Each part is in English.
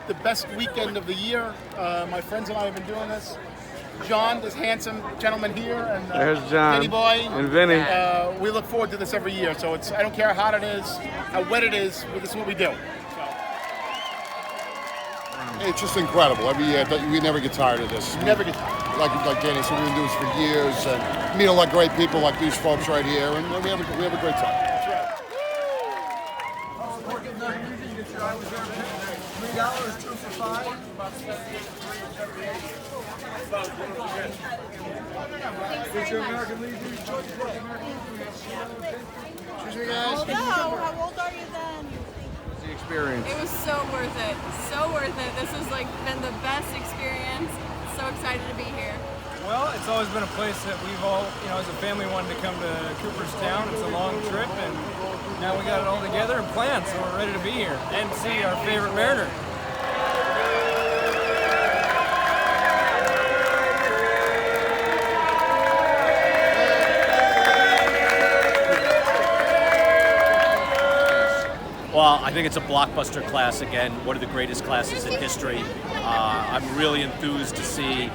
The best weekend of the year. My friends and I have been doing this. John, this handsome gentleman here, and there's John, Vinny Boy, and Vinny. We look forward to this every year. So I don't care how hot it is, how wet it is. This is what we do. It's just incredible. Every year, we never get tired of this. Never get tired. Like Danny said, we've been doing this for years, and meet a lot of great people like these folks right here, and we have a great time. That's right. $3, 2 for $5. Get your American Legion. Excuse me, guys. Hello, how old are you then? The experience. It was so worth it. So worth it. This has been the best experience. So excited to be here. Well, it's always been a place that we've all, as a family wanted to come to Cooperstown. It's a long trip, and now we got it all together and planned, so we're ready to be here and see our favorite Mariner. Well, I think it's a blockbuster class again, one of the greatest classes in history. I'm really enthused to see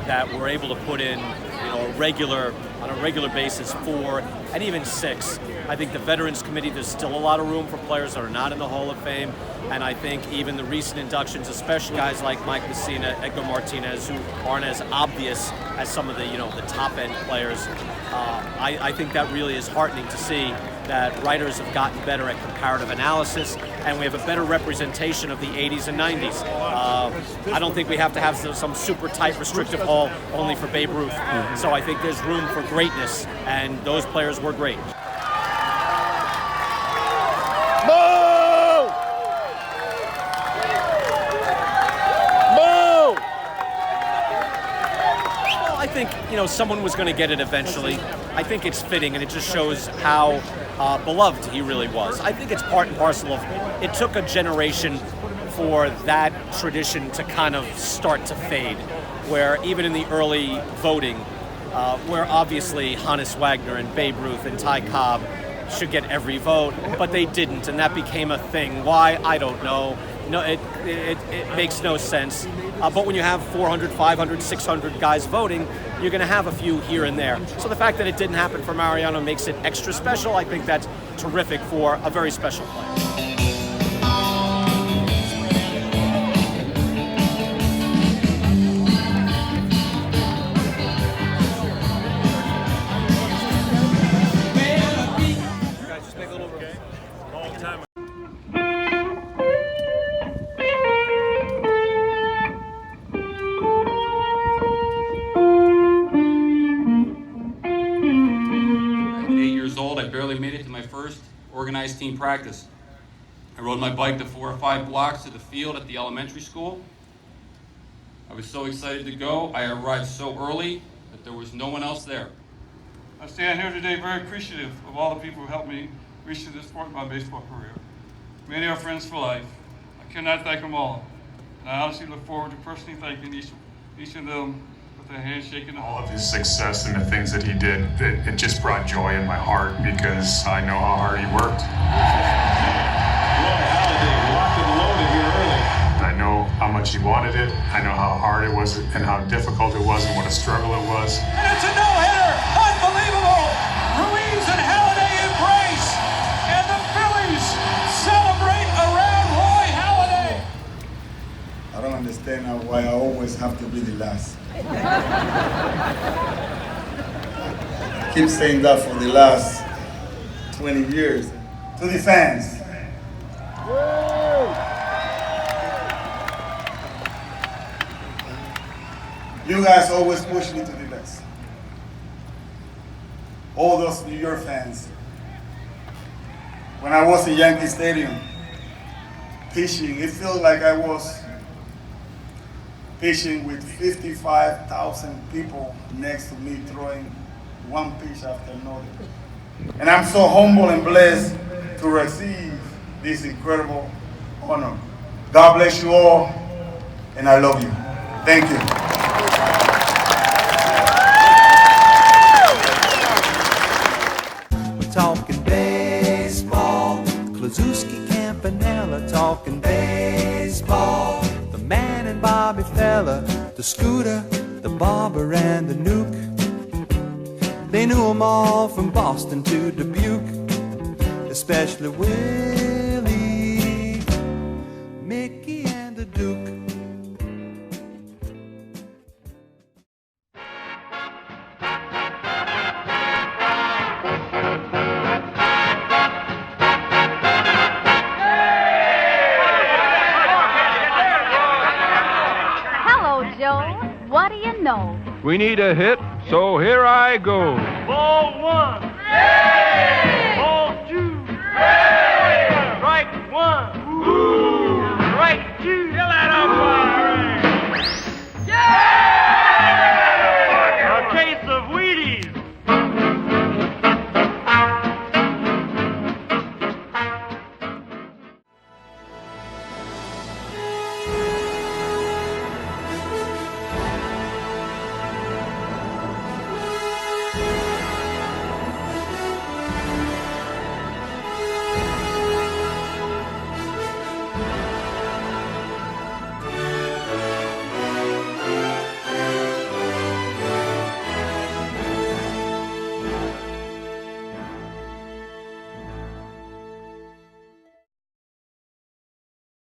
that we're able to put in, on a regular basis 4 and even 6. I think the Veterans Committee, there's still a lot of room for players that are not in the Hall of Fame, and I think even the recent inductions, especially guys like Mike Messina, Edgar Martinez, who aren't as obvious as some of the the top end players. I think that really is heartening to see that writers have gotten better at comparative analysis, and we have a better representation of the 80s and 90s. I don't think we have to have some super tight restrictive hall only for Babe Ruth. So I think there's room for greatness, and those players were great. I think someone was going to get it eventually. I think it's fitting, and it just shows how beloved he really was. I think it's part and parcel of it took a generation for that tradition to kind of start to fade, where even in the early voting, where obviously Hannes Wagner and Babe Ruth and Ty Cobb should get every vote, but they didn't, and that became a thing. Why? I don't know. No, it makes no sense. But when you have 400, 500, 600 guys voting, you're going to have a few here and there. So the fact that it didn't happen for Mariano makes it extra special. I think that's terrific for a very special player. I barely made it to my first organized team practice. I rode my bike the 4 or 5 blocks to the field at the elementary school. I was so excited to go. I arrived so early that there was no one else there. I stand here today very appreciative of all the people who helped me reach to this point in my baseball career. Many are friends for life. I cannot thank them all. And I honestly look forward to personally thanking each of them with a handshake and a hug. All of his success and the things that he did, it just brought joy in my heart because I know how hard he worked. I know how much he wanted it. I know how hard it was and how difficult it was and what a struggle it was. And it's a no-hitter! Unbelievable! Ruiz and Halladay embrace! And the Phillies celebrate around Roy Halladay! I don't understand now why I always have to be the last. I keep saying that for the last 20 years. To the fans. You guys always push me to the best. All those New York fans. When I was in Yankee Stadium pitching, it felt like I was pitching with 55,000 people next to me throwing one pitch after another. And I'm so humble and blessed to receive this incredible honor. God bless you all, and I love you. Thank you. We're talking baseball. talking baseball. The Man and Bobby fella, the Scooter, the Barber and the Nuke. They knew 'em all from Boston to Dubuque, especially Willie, Mickey and the Duke. Hello, Joe. What do you know? We need a hit, so here I go. Ball one. Hey! Ball two. Hey! Strike one. Ooh.